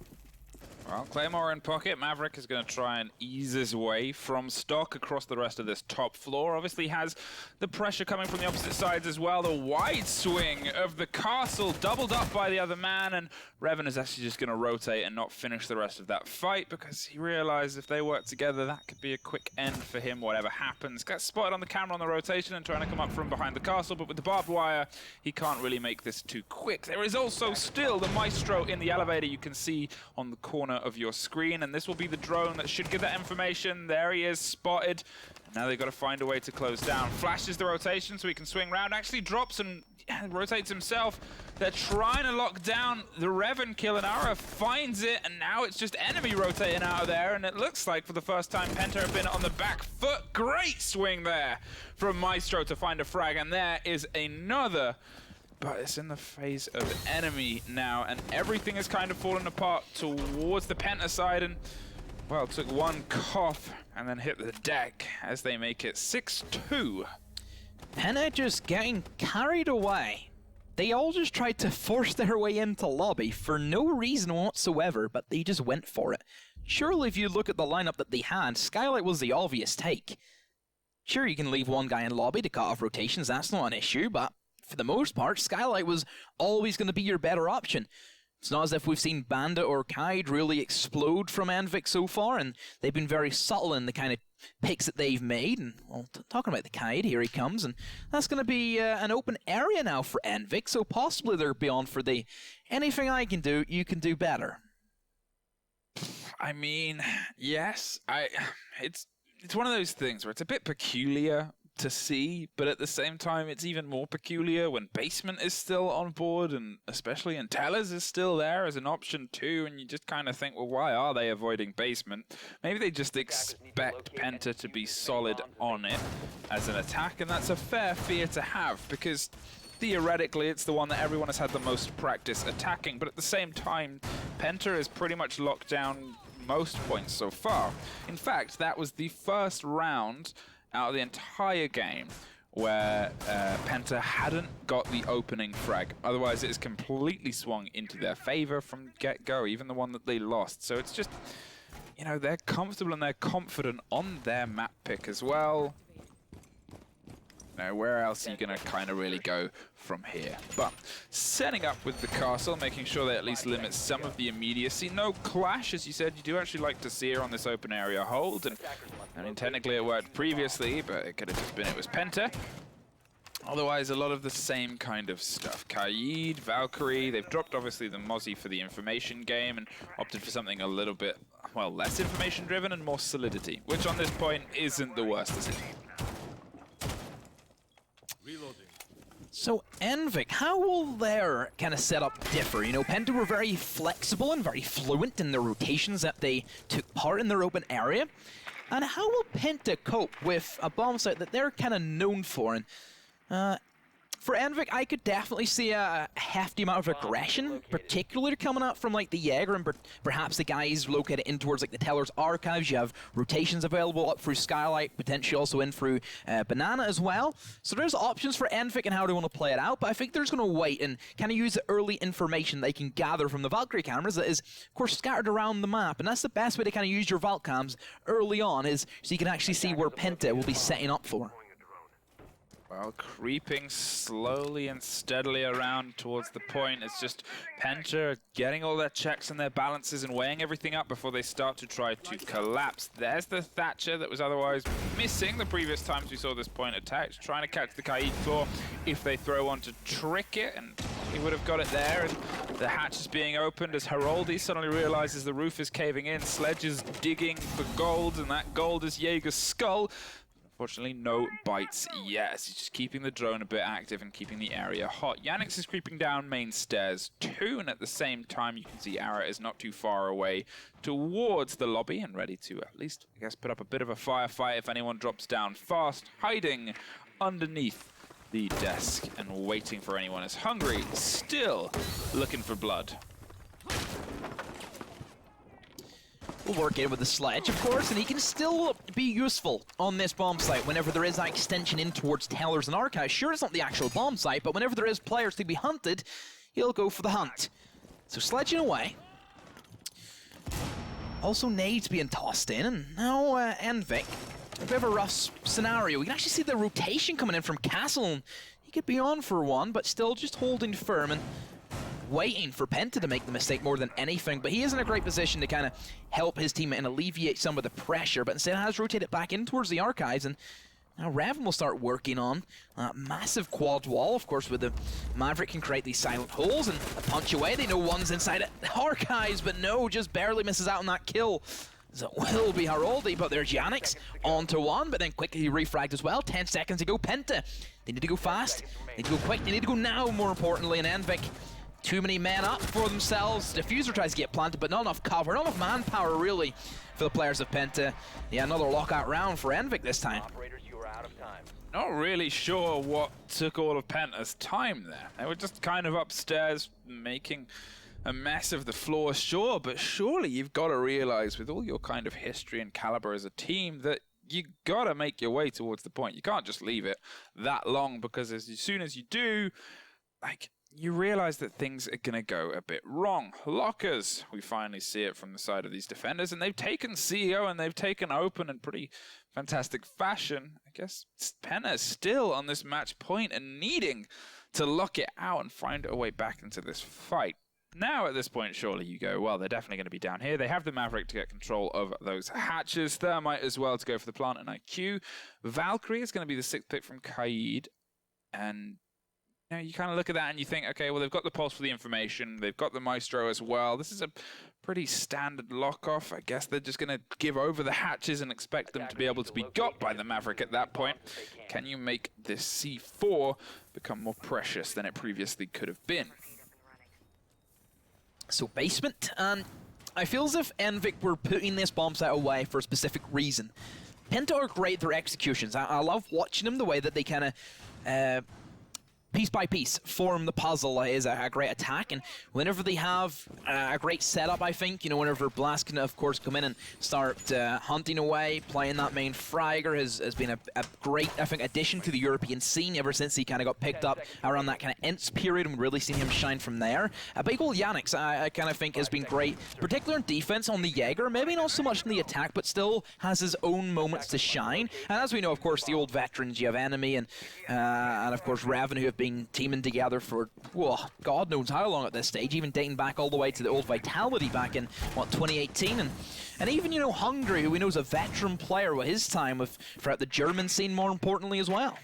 S2: Well, Claymore in pocket. Maverick is going to try and ease his way from stock across the rest of this top floor. Obviously has the pressure coming from the opposite sides as well. The wide swing of the castle doubled up by the other man, and Revan is actually just going to rotate and not finish the rest of that fight because he realized if they work together, that could be a quick end for him, whatever happens. Gets spotted on the camera on the rotation and trying to come up from behind the castle, but with the barbed wire, he can't really make this too quick. There is also still the Maestro in the elevator you can see on the corner of your screen, and this will be the drone that should give that information. There he is, spotted. And now they've got to find a way to close down. Flashes the rotation so he can swing round, actually drops and rotates himself. They're trying to lock down the Revan kill, and Ara finds it, and now it's just enemy rotating out of there, and it looks like for the first time Penta have been on the back foot. Great swing there from Maestro to find a frag, and there is another. But it's in the face of enemy now, and everything has kind of fallen apart towards the Penta side, and, well, took 1 cough and then hit the deck as they make it 6-2.
S1: Penta just getting carried away. They all just tried to force their way into lobby for no reason whatsoever, but they just went for it. Surely if you look at the lineup that they had, Skylight was the obvious take. Sure, you can leave 1 guy in lobby to cut off rotations, that's not an issue, but for the most part, Skylight was always going to be your better option. It's not as if we've seen Bandit or Kaid really explode from Envik so far, and they've been very subtle in the kind of picks that they've made. And well, talking about the Kaid, here he comes, and that's going to be an open area now for Envik, so possibly they're beyond for the anything I can do, you can do better.
S2: I mean, yes, it's one of those things where it's a bit peculiar to see, but at the same time it's even more peculiar when Basement is still on board, and especially Intellas is still there as an option too, and you just kind of think, well, why are they avoiding Basement? Maybe they just expect Penta to be solid on it as an attack, and that's a fair fear to have because theoretically it's the one that everyone has had the most practice attacking, but at the same time Penta is pretty much locked down most points so far. In fact, that was the first round out of the entire game where Penta hadn't got the opening frag. Otherwise, it is completely swung into their favor from get-go, even the one that they lost. So it's just, you know, they're comfortable and they're confident on their map pick as well. Now, where else are you going to kind of really go from here? But setting up with the castle, making sure they at least limit some of the immediacy. No clash, as you said. You do actually like to see her on this open area hold. And I mean, technically it worked previously, but it could have just been it was Penta. Otherwise, a lot of the same kind of stuff. Kaid, Valkyrie, they've dropped obviously the Mozzie for the information game and opted for something a little bit, well, less information driven and more solidity, which on this point isn't the worst decision.
S1: So, Envik, how will their kind of setup differ? You know, Penta were very flexible and very fluent in the rotations that they took part in their open area. And how will Penta cope with a bomb site that they're kind of known for? And for Envik, I could definitely see a hefty amount of aggression, particularly coming out from like the Jaeger and perhaps the guys located in towards like the Teller's Archives. You have rotations available up through Skylight, potentially also in through Banana as well. So there's options for Envik and how they want to play it out, but I think they're just going to wait and kind of use the early information they can gather from the Valkyrie cameras that is, of course, scattered around the map. And that's the best way to kind of use your Valk cams early on, is so you can actually see where Penta will be setting up for.
S2: Well, creeping slowly and steadily around towards the point. It's just Penta getting all their checks and their balances and weighing everything up before they start to try to collapse. There's the Thatcher that was otherwise missing the previous times we saw this point attacked, trying to catch the Kaid claw if they throw one to trick it, and he would have got it there. And the hatch is being opened as Haroldi suddenly realizes the roof is caving in. Sledge is digging for gold, and that gold is Jaeger's skull. Unfortunately, no bites yet. He's just keeping the drone a bit active and keeping the area hot. Yannick's is creeping down main stairs too, and at the same time, you can see Ara is not too far away towards the lobby and ready to at least, I guess, put up a bit of a firefight if anyone drops down fast, hiding underneath the desk and waiting for anyone as Hungry, still looking for blood.
S1: We'll work in with the Sledge, of course, and he can still be useful on this bomb site whenever there is that extension in towards Tellers and Archives. Sure, it's not the actual bomb site, but whenever there is players to be hunted, he'll go for the hunt. So sledging away. Also nades being tossed in, and now Envik. A bit of a rough scenario. You can actually see the rotation coming in from Castle, and he could be on for one, but still just holding firm and waiting for Penta to make the mistake more than anything, but he is in a great position to kind of help his teammate and alleviate some of the pressure, but instead has rotated back in towards the Archives, and now Raven will start working on a massive quad wall. Of course, with the Maverick can create these silent holes and punch away. They know one's inside it. Archives, but no, just barely misses out on that kill. So it will be Haroldi, but there's Yannick's onto one, but then quickly refragged as well. 10 seconds to go. Penta, they need to go fast, they need to go quick, they need to go now, more importantly, and Envik. Too many men up for themselves. Diffuser tries to get planted, but not enough cover, not enough manpower, really, for the players of Penta. Yeah, another lockout round for Envik this time.
S3: Operators, you are out of time.
S2: Not really sure what took all of Penta's time there. They were just kind of upstairs making a mess of the floor, sure, but surely you've got to realize with all your kind of history and caliber as a team that you got to make your way towards the point. You can't just leave it that long, because as soon as you do, like, you realize that things are going to go a bit wrong. Lockers, we finally see it from the side of these defenders, and they've taken CEO and they've taken open in pretty fantastic fashion. I guess Penta is still on this match point and needing to lock it out and find a way back into this fight. Now at this point, surely you go, well, they're definitely going to be down here. They have the Maverick to get control of those hatches. Thermite as well to go for the plant and IQ. Valkyrie is going to be the 6th pick from Kaid, and you kind of look at that and you think, okay, well, they've got the pulse for the information. They've got the Maestro as well. This is a pretty standard lock-off. I guess they're just going to give over the hatches and expect them to be able to be got by the Maverick at that point. Can you make this C4 become more precious than it previously could have been?
S1: So basement, I feel as if Envik were putting this bomb site away for a specific reason. Penta are great at their executions. I love watching them, the way that they kind of piece by piece form the puzzle is a great attack, and whenever they have a great setup, I think, whenever Blast can of course come in and start hunting away, playing that main Fragger has been a great, I think, addition to the European scene ever since he kind of got picked up around that kind of Ents period, and we've really seen him shine from there. But equal Yannick's, I kind of think has been great, particularly in defense on the Jaeger, maybe not so much in the attack, but still has his own moments to shine. And as we know, of course, the old veterans, you have Enemy and of course Raven, who have been teaming together for, well, God knows how long at this stage, even dating back all the way to the old Vitality back in, 2018, and even, Hungry, who we know is a veteran player with his time throughout the German scene, more importantly, as well.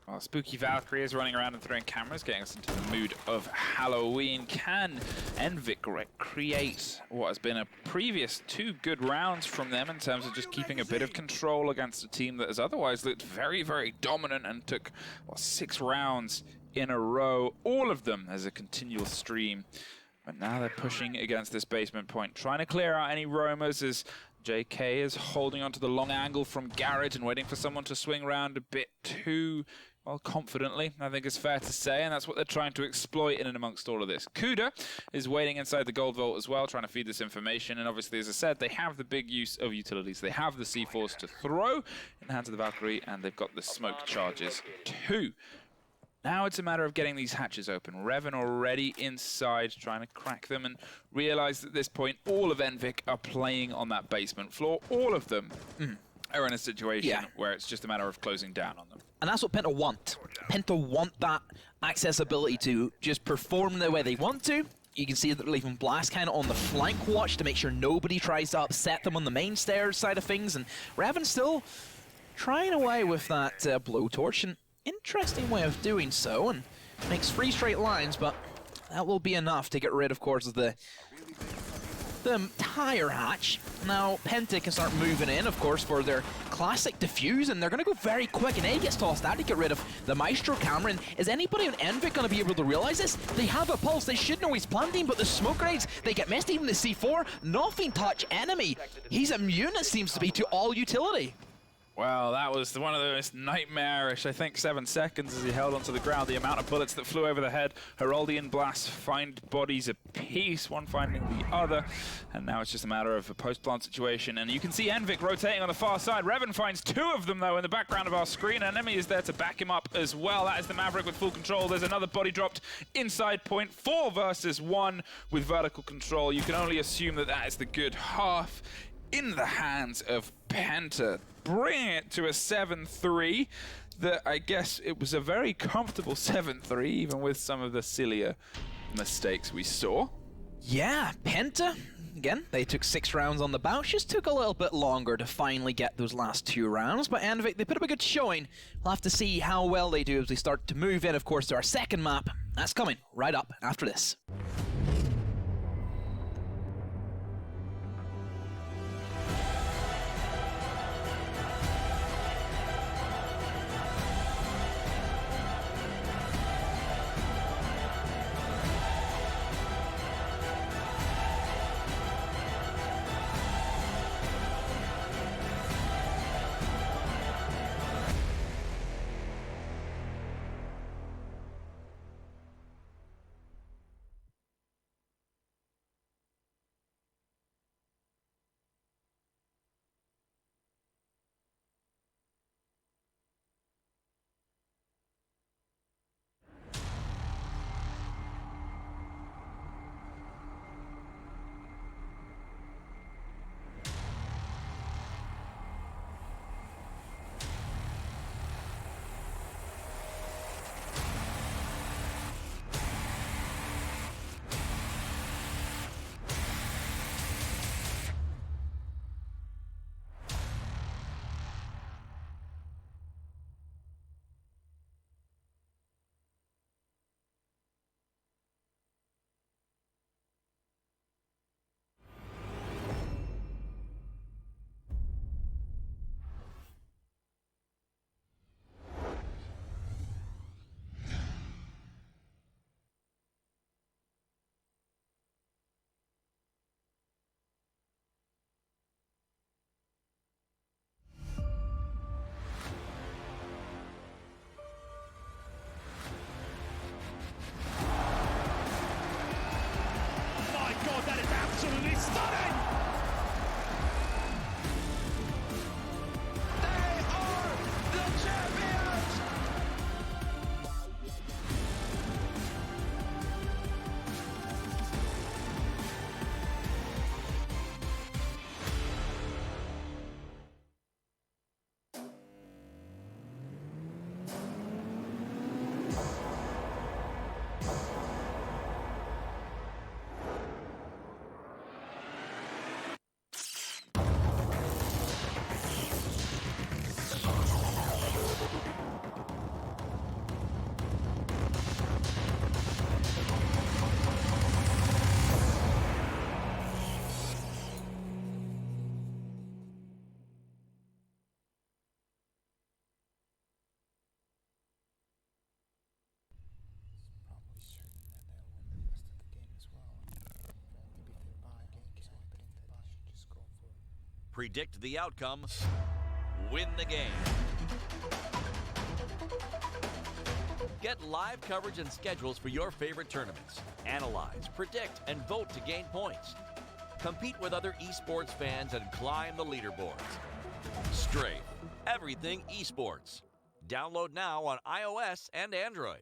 S2: Well, Spooky Valkyrie is running around and throwing cameras, getting us into the mood of Halloween. Can Envik create what has been a previous 2 good rounds from them in terms of just keeping a bit of control against a team that has otherwise looked very, very dominant and took, what, 6 rounds in a row, all of them as a continual stream. But now they're pushing against this basement point, trying to clear out any roamers as JK is holding onto the long angle from Garage and waiting for someone to swing around a bit too, well, confidently, I think it's fair to say, and that's what they're trying to exploit in and amongst all of this. Kuda is waiting inside the gold vault as well, trying to feed this information, and obviously, as I said, they have the big use of utilities. They have the C4s to throw in the hands of the Valkyrie, and they've got the smoke charges too. Now it's a matter of getting these hatches open. Revan already inside, trying to crack them, and realize at this point all of Envik are playing on that basement floor. All of them are in a situation where it's just a matter of closing down on them.
S1: And that's what Penta want. Penta want that accessibility to just perform the way they want to. You can see that they're leaving Blast kind of on the flank watch to make sure nobody tries to upset them on the main stairs side of things, and Revan still trying away with that blowtorch. And interesting way of doing so, and makes 3 straight lines, but that will be enough to get rid, of course, of the tire hatch. Now Penta can start moving in, of course, for their classic defuse, and they're going to go very quick, and A gets tossed out to get rid of the Maestro camera. And is anybody on Envik going to be able to realize this? They have a pulse, they should know he's planting, but the smoke grenades, they get missed. Even the C4, nothing touch enemy. He's immune, it seems to be, to all utility.
S2: Well, that was one of the most nightmarish, I think, 7 seconds as he held onto the ground. The amount of bullets that flew over the head. Heraldian blasts find bodies apiece, one finding the other. And now it's just a matter of a post-plant situation. And you can see Envik rotating on the far side. Revan finds 2 of them, though, in the background of our screen. Enemy is there to back him up as well. That is the Maverick with full control. There's another body dropped inside point. 4 versus 1 with vertical control. You can only assume that that is the good half in the hands of Penta, bringing it to a 7-3 that I guess it was a very comfortable 7-3, even with some of the sillier mistakes we saw.
S1: Yeah, Penta, again, they took 6 rounds on the bounce. Just took a little bit longer to finally get those last 2 rounds, but Envik, they put up a good showing. We'll have to see how well they do as they start to move in, of course, to our second map. That's coming right up after this.
S4: predict the outcome, win the game. Get live coverage and schedules for your favorite tournaments. Analyze, predict, and vote to gain points. Compete with other esports fans and climb the leaderboards. Strafe, everything esports. Download now on iOS and Android.